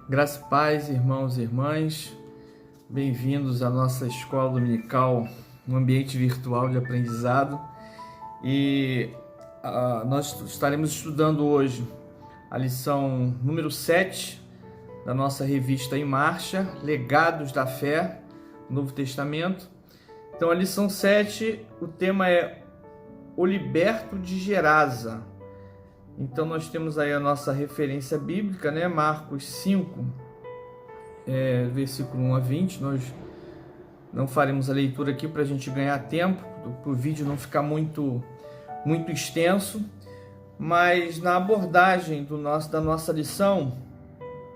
Graça e paz, irmãos e irmãs, bem-vindos à nossa escola dominical, um ambiente virtual de aprendizado. Nós estaremos estudando hoje a lição número 7 da nossa revista Em Marcha, Legados da Fé, Novo Testamento. Então, a lição 7, o tema é O Liberto de Gerasa. Então nós temos aí a nossa referência bíblica, né? Marcos 5, versículo 1 a 20. Nós não faremos a leitura aqui para a gente ganhar tempo, para o vídeo não ficar muito extenso, mas na abordagem da nossa lição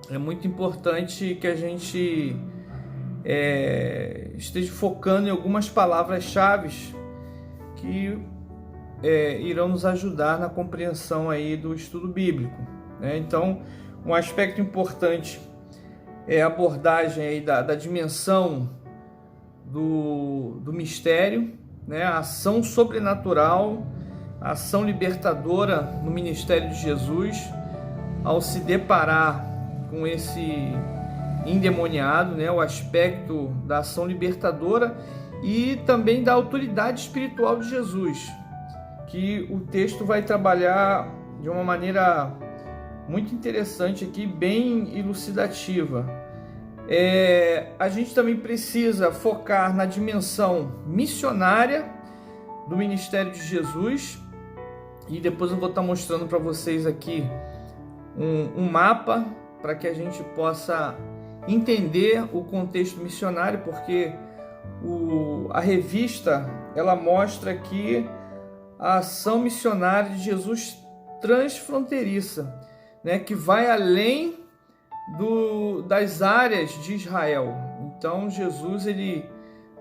é muito importante que a gente esteja focando em algumas palavras-chave que irão nos ajudar na compreensão aí do estudo bíblico, né? Então, um aspecto importante é a abordagem aí da dimensão do mistério, né? A ação sobrenatural, a ação libertadora no ministério de Jesus ao se deparar com esse endemoniado, né? O aspecto da ação libertadora e também da autoridade espiritual de Jesus, que o texto vai trabalhar de uma maneira muito interessante aqui, bem elucidativa. A gente também precisa focar na dimensão missionária do ministério de Jesus, e depois eu vou estar mostrando para vocês aqui um mapa para que a gente possa entender o contexto missionário, porque a revista ela mostra aqui a ação missionária de Jesus transfronteiriça, né, que vai além das áreas de Israel. Então Jesus,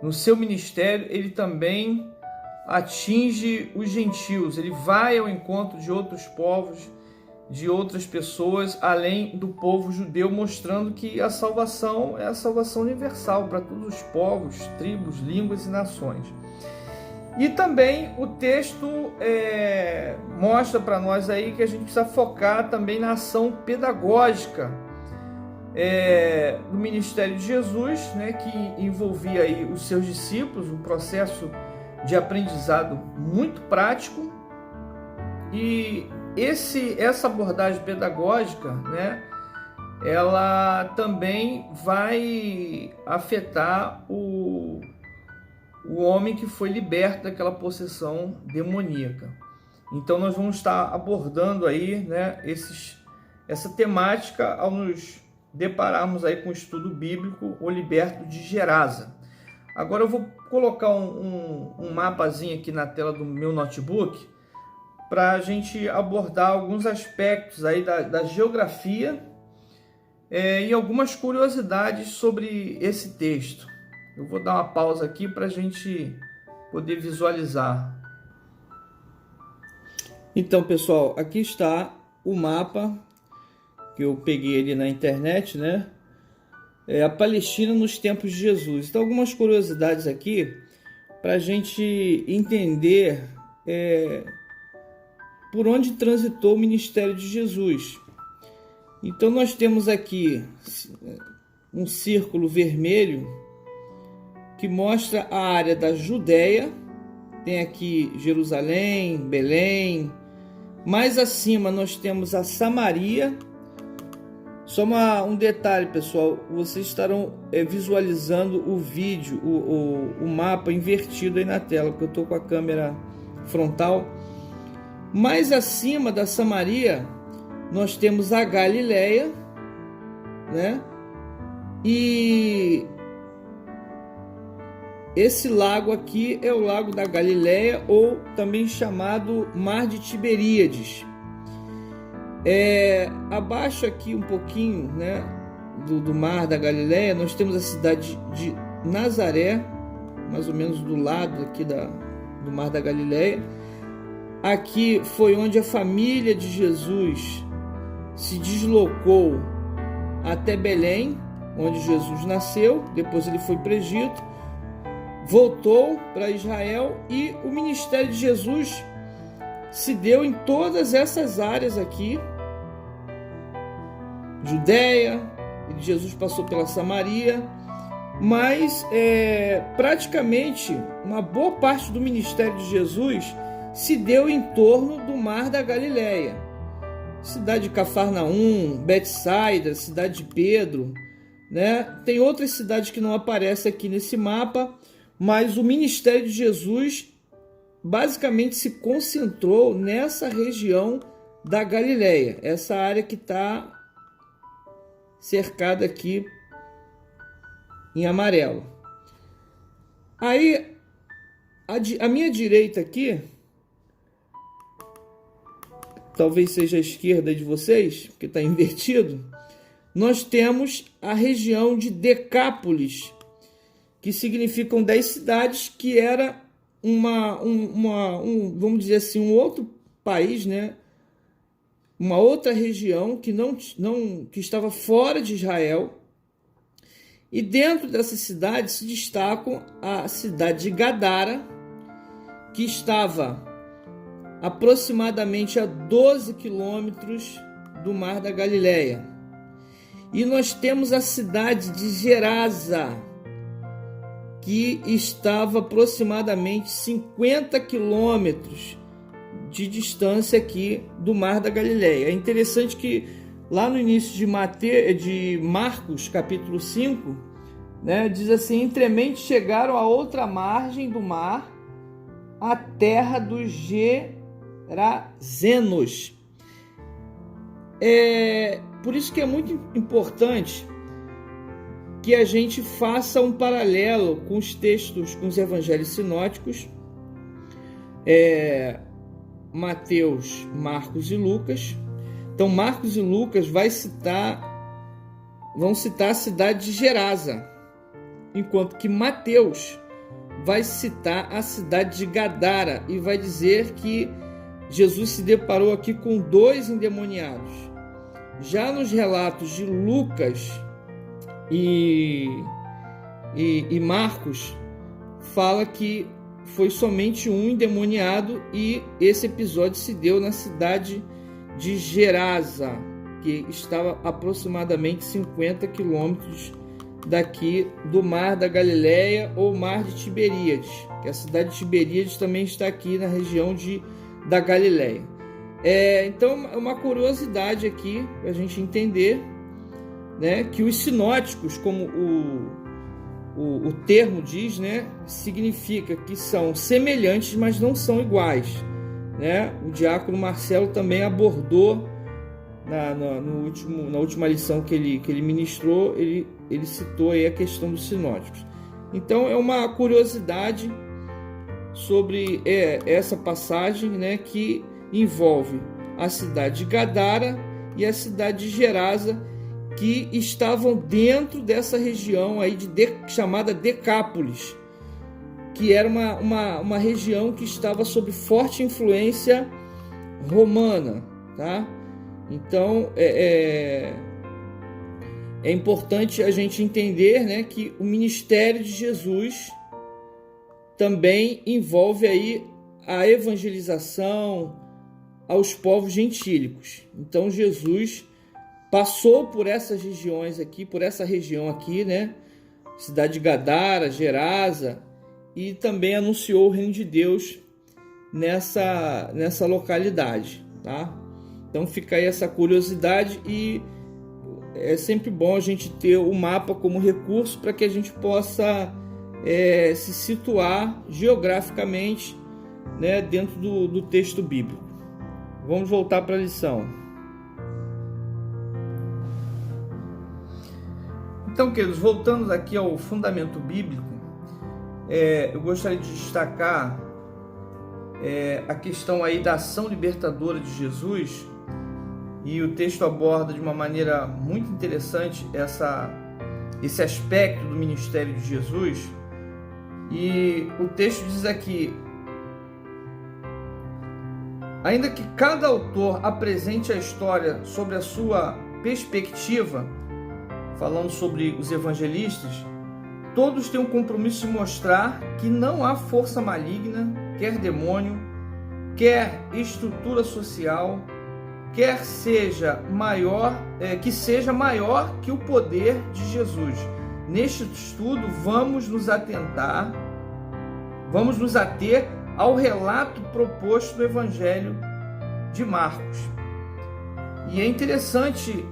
no seu ministério, ele também atinge os gentios, ele vai ao encontro de outros povos, de outras pessoas, além do povo judeu, mostrando que a salvação é a salvação universal para todos os povos, tribos, línguas e nações. E também o texto mostra para nós aí que a gente precisa focar também na ação pedagógica do ministério de Jesus, né, que envolvia aí os seus discípulos, um processo de aprendizado muito prático. E essa abordagem pedagógica, né, ela também vai afetar o homem que foi liberto daquela possessão demoníaca. Então nós vamos estar abordando aí, né, essa temática ao nos depararmos aí com o estudo bíblico, o liberto de Gerasa. Agora eu vou colocar um mapazinho aqui na tela do meu notebook para a gente abordar alguns aspectos aí da geografia e algumas curiosidades sobre esse texto. Eu vou dar uma pausa aqui para a gente poder visualizar. Então, pessoal, aqui está o mapa que eu peguei ali na internet, né? A Palestina nos tempos de Jesus. Então, algumas curiosidades aqui para a gente entender por onde transitou o ministério de Jesus. Então, nós temos aqui um círculo vermelho que mostra a área da Judéia. Tem aqui Jerusalém, Belém. Mais acima nós temos a Samaria. Só um detalhe, pessoal, vocês estarão visualizando o vídeo, o mapa invertido aí na tela, porque eu estou com a câmera frontal. Mais acima da Samaria nós temos a Galileia, né? E esse lago aqui é o Lago da Galileia, ou também chamado Mar de Tiberíades. Abaixo aqui um pouquinho, né, do Mar da Galileia, nós temos a cidade de Nazaré, mais ou menos do lado aqui do Mar da Galileia. Aqui foi onde a família de Jesus se deslocou até Belém, onde Jesus nasceu. Depois ele foi para o Egito, voltou para Israel, e o ministério de Jesus se deu em todas essas áreas aqui: Judéia, Jesus passou pela Samaria, mas praticamente uma boa parte do ministério de Jesus se deu em torno do Mar da Galileia. Cidade de Cafarnaum, Betsaida, cidade de Pedro, né? Tem outras cidades que não aparecem aqui nesse mapa, mas o ministério de Jesus basicamente se concentrou nessa região da Galileia, essa área que está cercada aqui em amarelo. Aí, a minha direita aqui, talvez seja a esquerda de vocês, porque está invertido, nós temos a região de Decápolis, que significam 10 cidades, que era vamos dizer assim, um outro país, né? Uma outra região que estava fora de Israel. E dentro dessa cidade se destacam a cidade de Gadara, que estava aproximadamente a 12 quilômetros do Mar da Galileia. E nós temos a cidade de Gerasa, que estava aproximadamente 50 quilômetros de distância aqui do Mar da Galileia. É interessante que lá no início de Marcos, capítulo 5, né, diz assim: entremente chegaram a outra margem do mar, a terra dos Gerazenos. Por isso que é muito importante que a gente faça um paralelo com os textos, com os evangelhos sinóticos, Mateus, Marcos e Lucas. Então Marcos e Lucas vão citar a cidade de Gerasa, enquanto que Mateus vai citar a cidade de Gadara e vai dizer que Jesus se deparou aqui com 2 endemoniados. Já nos relatos de Lucas e Marcos, fala que foi somente um endemoniado, e esse episódio se deu na cidade de Gerasa, que estava aproximadamente 50 quilômetros daqui do Mar da Galileia, ou Mar de Tiberíades, que a cidade de Tiberíades também está aqui na região da Galileia. Então, é uma curiosidade aqui para a gente entender, né, que os sinóticos, como o termo diz, né, significa que são semelhantes, mas não são iguais, né? O diácono Marcelo também abordou na última lição que ele ministrou, ele citou aí a questão dos sinóticos. Então é uma curiosidade sobre essa passagem, né, que envolve a cidade de Gadara e a cidade de Gerasa, que estavam dentro dessa região aí chamada Decápolis, que era uma região que estava sob forte influência romana, tá? Então é importante a gente entender, né, que o ministério de Jesus também envolve aí a evangelização aos povos gentílicos. Então Jesus passou por essas regiões aqui, por essa região aqui, né? Cidade de Gadara, Gerasa, e também anunciou o reino de Deus nessa localidade, tá? Então fica aí essa curiosidade, e é sempre bom a gente ter o mapa como recurso para que a gente possa se situar geograficamente, né, dentro do texto bíblico. Vamos voltar para a lição. Então, queridos, voltando aqui ao fundamento bíblico, eu gostaria de destacar a questão aí da ação libertadora de Jesus, e o texto aborda de uma maneira muito interessante esse aspecto do ministério de Jesus. E o texto diz aqui: ainda que cada autor apresente a história sobre a sua perspectiva, falando sobre os evangelistas, todos têm um compromisso de mostrar que não há força maligna, quer demônio, quer estrutura social, quer seja maior, que seja maior que o poder de Jesus. Neste estudo vamos nos ater ao relato proposto no Evangelho de Marcos. E é interessante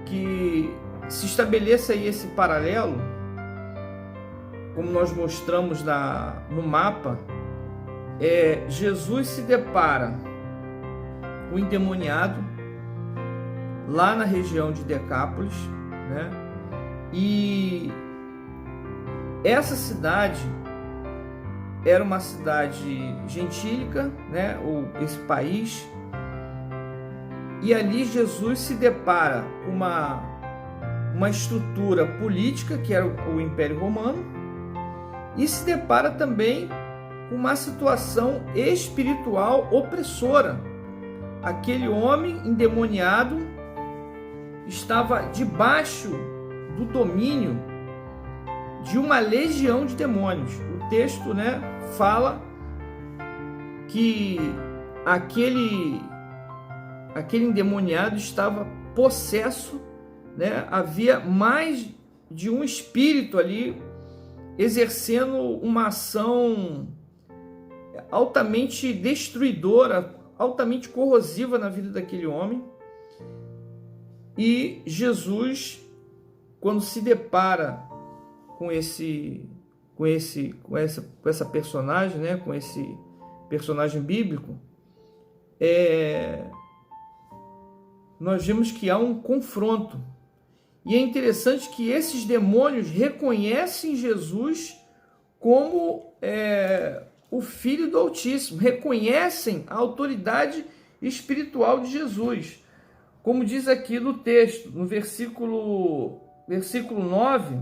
que se estabeleça aí esse paralelo, como nós mostramos no mapa. Jesus se depara com o endemoniado lá na região de Decápolis, né? E essa cidade era uma cidade gentílica, né? Esse país. E ali Jesus se depara com uma estrutura política, que era o Império Romano, e se depara também com uma situação espiritual opressora. Aquele homem endemoniado estava debaixo do domínio de uma legião de demônios. O texto, né, fala que aquele endemoniado estava possesso, né? Havia mais de um espírito ali exercendo uma ação altamente destruidora, altamente corrosiva na vida daquele homem. E Jesus, quando se depara com essa personagem, né, com esse personagem bíblico, nós vemos que há um confronto. E é interessante que esses demônios reconhecem Jesus como o Filho do Altíssimo, reconhecem a autoridade espiritual de Jesus. Como diz aqui no texto, no versículo 9,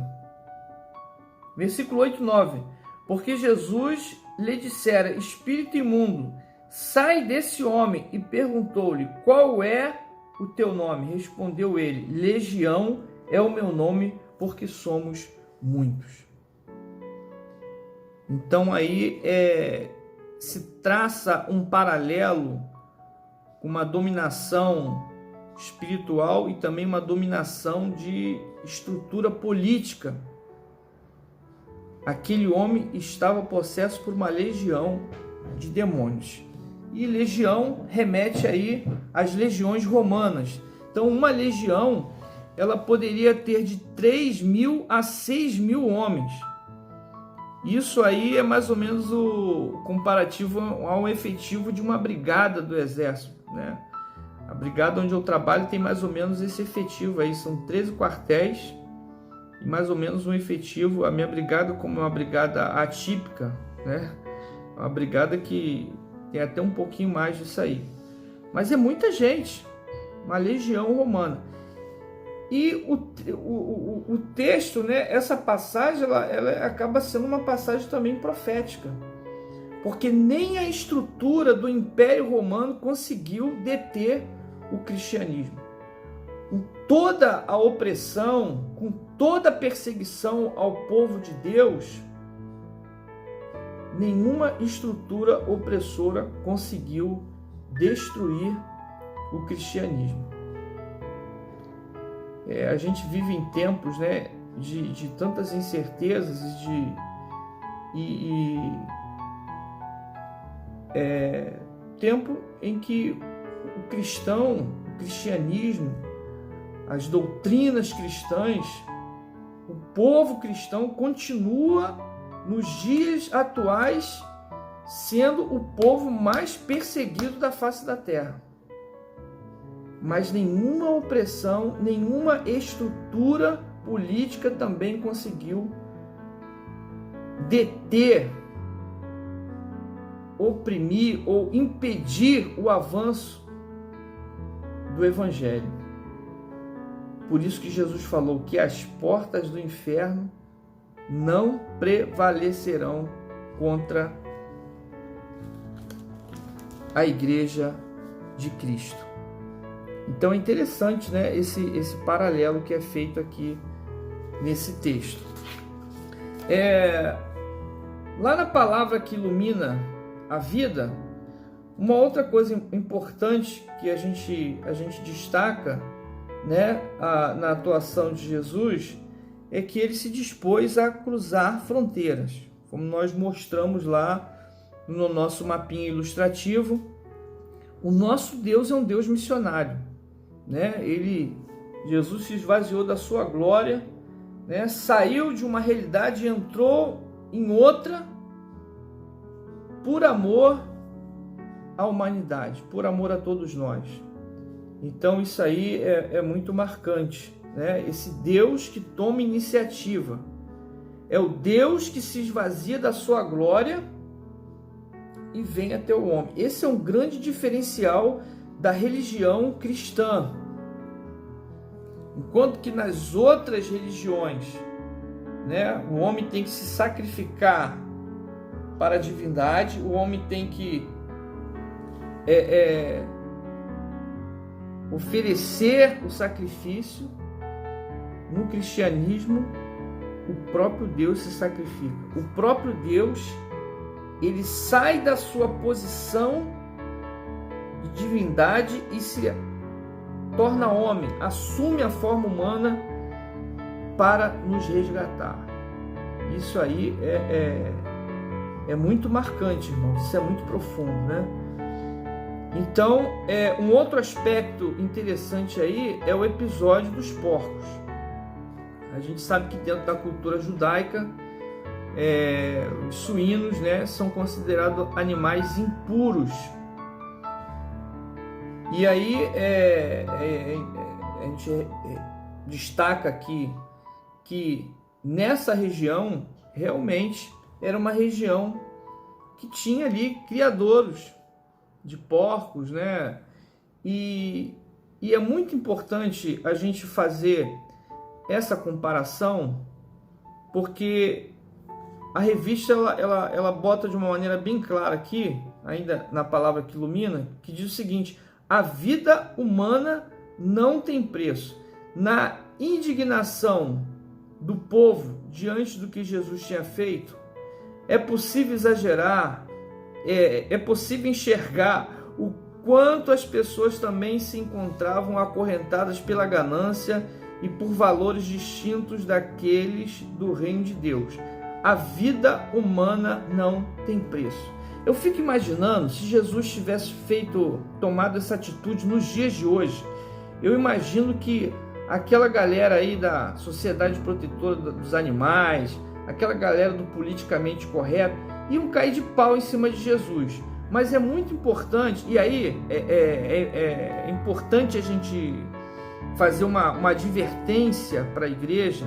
versículo 8 e 9, porque Jesus lhe dissera: espírito imundo, sai desse homem, e perguntou-lhe: qual é o teu nome? Respondeu ele: Legião é o meu nome, porque somos muitos. Então aí se traça um paralelo com uma dominação espiritual e também uma dominação de estrutura política. Aquele homem estava possesso por uma legião de demônios. E legião remete aí às legiões romanas. Então uma legião, ela poderia ter de 3.000 a 6.000 homens. Isso aí é mais ou menos o comparativo ao efetivo de uma brigada do exército, né? A brigada onde eu trabalho tem mais ou menos esse efetivo aí, são 13 quartéis e mais ou menos um efetivo. A minha brigada, como é uma brigada atípica, né? Uma brigada que tem até um pouquinho mais disso aí. Mas é muita gente, uma legião romana. E o texto, né, essa passagem, ela acaba sendo uma passagem também profética. Porque nem a estrutura do Império Romano conseguiu deter o cristianismo. Com toda a opressão, com toda a perseguição ao povo de Deus, nenhuma estrutura opressora conseguiu destruir o cristianismo. A gente vive em tempos, né, de tantas incertezas tempo em que o cristianismo, as doutrinas cristãs, o povo cristão continua nos dias atuais sendo o povo mais perseguido da face da terra. Mas nenhuma opressão, nenhuma estrutura política também conseguiu deter, oprimir ou impedir o avanço do Evangelho. Por isso que Jesus falou que as portas do inferno não prevalecerão contra a Igreja de Cristo. Então é interessante, né, esse paralelo que é feito aqui nesse texto. Lá na palavra que ilumina a vida, Uma outra coisa importante que a gente destaca, né, na atuação de Jesus é que ele se dispôs a cruzar fronteiras, como nós mostramos lá no nosso mapinha ilustrativo. O nosso Deus é um Deus missionário, né? Jesus se esvaziou da sua glória, né? Saiu de uma realidade e entrou em outra por amor à humanidade, por amor a todos nós. Então isso aí é muito marcante, né? Esse Deus que toma iniciativa, é o Deus que se esvazia da sua glória e vem até o homem. Esse é um grande diferencial da religião cristã. Enquanto que nas outras religiões, né, o homem tem que se sacrificar para a divindade, o homem tem que oferecer o sacrifício. No cristianismo, o próprio Deus se sacrifica. O próprio Deus, ele sai da sua posição de divindade e se torna homem, assume a forma humana para nos resgatar. Isso aí é muito marcante, irmão. Isso é muito profundo, né? Então, um outro aspecto interessante aí é o episódio dos porcos. A gente sabe que dentro da cultura judaica, os suínos, né, são considerados animais impuros. E aí a gente destaca aqui que nessa região realmente era uma região que tinha ali criadouros de porcos, né? E é muito importante a gente fazer essa comparação, porque a revista ela bota de uma maneira bem clara aqui, ainda na palavra que ilumina, que diz o seguinte: a vida humana não tem preço. Na indignação do povo diante do que Jesus tinha feito, é possível exagerar, é possível enxergar o quanto as pessoas também se encontravam acorrentadas pela ganância e por valores distintos daqueles do reino de Deus. A vida humana não tem preço. Eu fico imaginando se Jesus tivesse tomado essa atitude nos dias de hoje. Eu imagino que aquela galera aí da Sociedade Protetora dos Animais, aquela galera do politicamente correto, iam cair de pau em cima de Jesus. Mas é muito importante, e aí é importante a gente fazer uma advertência para a igreja,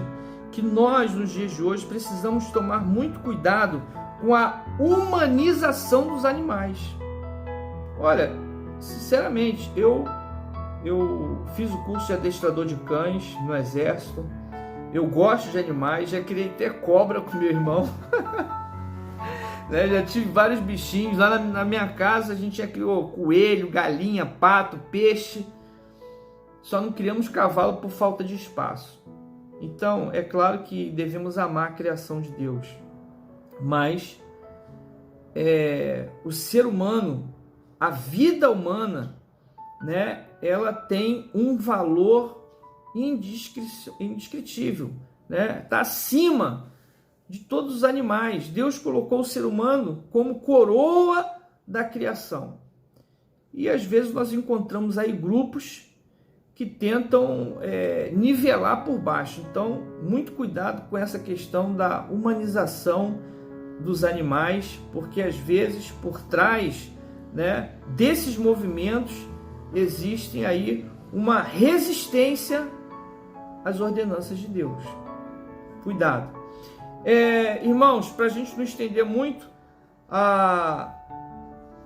que nós, nos dias de hoje, precisamos tomar muito cuidado com a humanização dos animais. Olha, sinceramente, eu fiz o curso de adestrador de cães no Exército, eu gosto de animais, já criei até cobra com meu irmão, né? Já tive vários bichinhos, lá na minha casa a gente já criou coelho, galinha, pato, peixe, só não criamos cavalo por falta de espaço. Então, é claro que devemos amar a criação de Deus, mas o ser humano, a vida humana, né, ela tem um valor indescritível, né? Está acima de todos os animais. Deus colocou o ser humano como coroa da criação. E às vezes nós encontramos aí grupos que tentam nivelar por baixo. Então, muito cuidado com essa questão da humanização dos animais, porque às vezes por trás, né, desses movimentos existem aí uma resistência às ordenanças de Deus. Cuidado. Irmãos, para a gente não estender muito,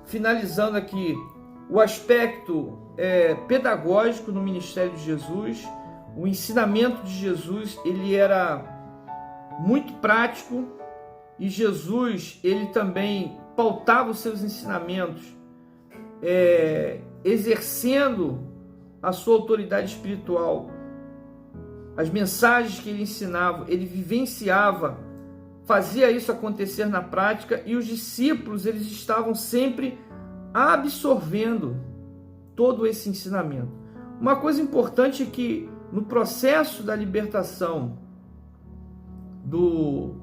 finalizando aqui, o aspecto pedagógico no ministério de Jesus, o ensinamento de Jesus, ele era muito prático, e Jesus, ele também pautava os seus ensinamentos exercendo a sua autoridade espiritual. As mensagens que ele ensinava, ele vivenciava, fazia isso acontecer na prática, e os discípulos, eles estavam sempre absorvendo todo esse ensinamento. Uma coisa importante é que no processo da libertação do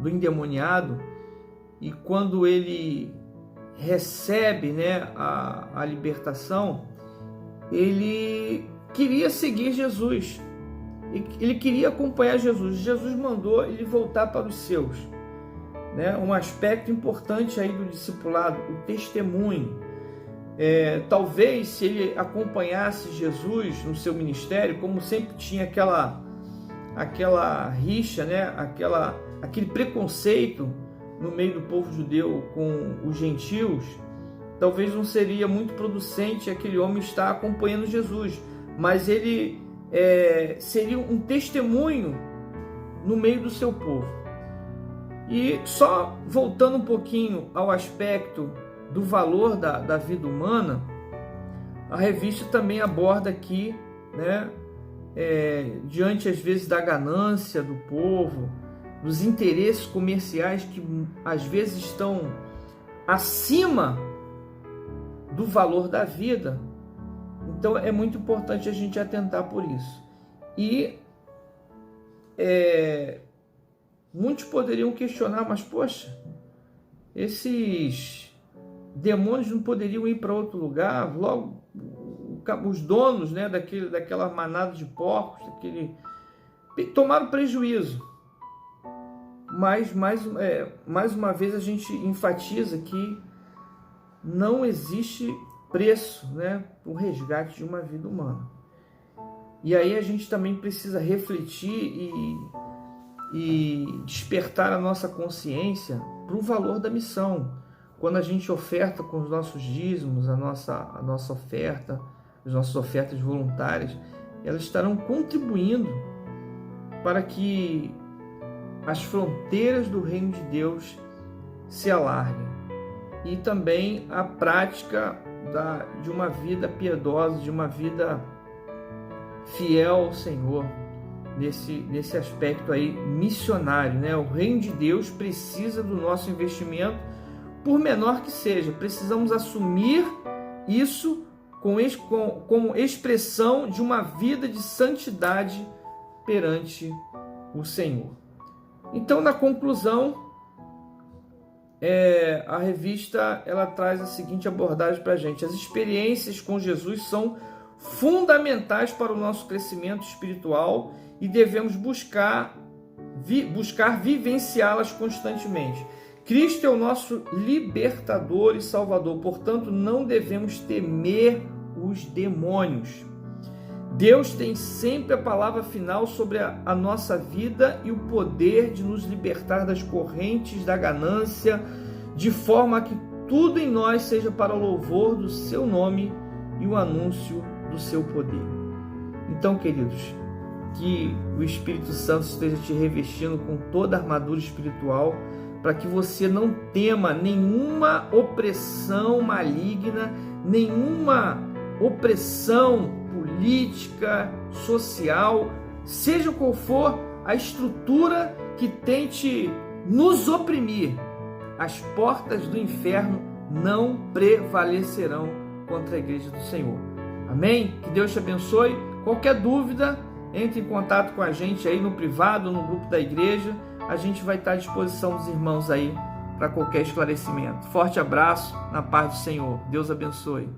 endemoniado, e quando ele recebe, né, a libertação, ele queria seguir Jesus, ele queria acompanhar Jesus. Jesus mandou ele voltar para os seus, né? Um aspecto importante aí do discipulado, o testemunho. Talvez se ele acompanhasse Jesus no seu ministério, como sempre tinha aquela rixa, né? Aquele preconceito no meio do povo judeu com os gentios, talvez não seria muito producente aquele homem estar acompanhando Jesus, mas ele seria um testemunho no meio do seu povo. E só voltando um pouquinho ao aspecto do valor da vida humana, a revista também aborda aqui, né, diante às vezes da ganância do povo, dos interesses comerciais que às vezes estão acima do valor da vida. Então é muito importante a gente atentar por isso. E muitos poderiam questionar, mas poxa, esses demônios não poderiam ir para outro lugar? Logo, os donos, né, daquela manada de porcos, tomaram prejuízo. Mas mais uma vez a gente enfatiza que não existe preço, né, para o resgate de uma vida humana. E aí a gente também precisa refletir e despertar a nossa consciência para o valor da missão. Quando a gente oferta com os nossos dízimos, a nossa oferta, as nossas ofertas voluntárias, elas estarão contribuindo para que as fronteiras do reino de Deus se alarguem. E também a prática de uma vida piedosa, de uma vida fiel ao Senhor, nesse aspecto aí missionário, né? O reino de Deus precisa do nosso investimento, por menor que seja. Precisamos assumir isso como expressão de uma vida de santidade perante o Senhor. Então, na conclusão, a revista ela traz a seguinte abordagem para a gente: as experiências com Jesus são fundamentais para o nosso crescimento espiritual e devemos buscar vivenciá-las constantemente. Cristo é o nosso libertador e salvador, portanto não devemos temer os demônios. Deus tem sempre a palavra final sobre a nossa vida e o poder de nos libertar das correntes da ganância, de forma que tudo em nós seja para o louvor do seu nome e o anúncio do seu poder. Então, queridos, que o Espírito Santo esteja te revestindo com toda a armadura espiritual, para que você não tema nenhuma opressão maligna, nenhuma opressão política, social, seja qual for a estrutura que tente nos oprimir. As portas do inferno não prevalecerão contra a igreja do Senhor. Amém? Que Deus te abençoe. Qualquer dúvida, entre em contato com a gente aí no privado, no grupo da igreja. A gente vai estar à disposição dos irmãos aí para qualquer esclarecimento. Forte abraço, na paz do Senhor. Deus abençoe.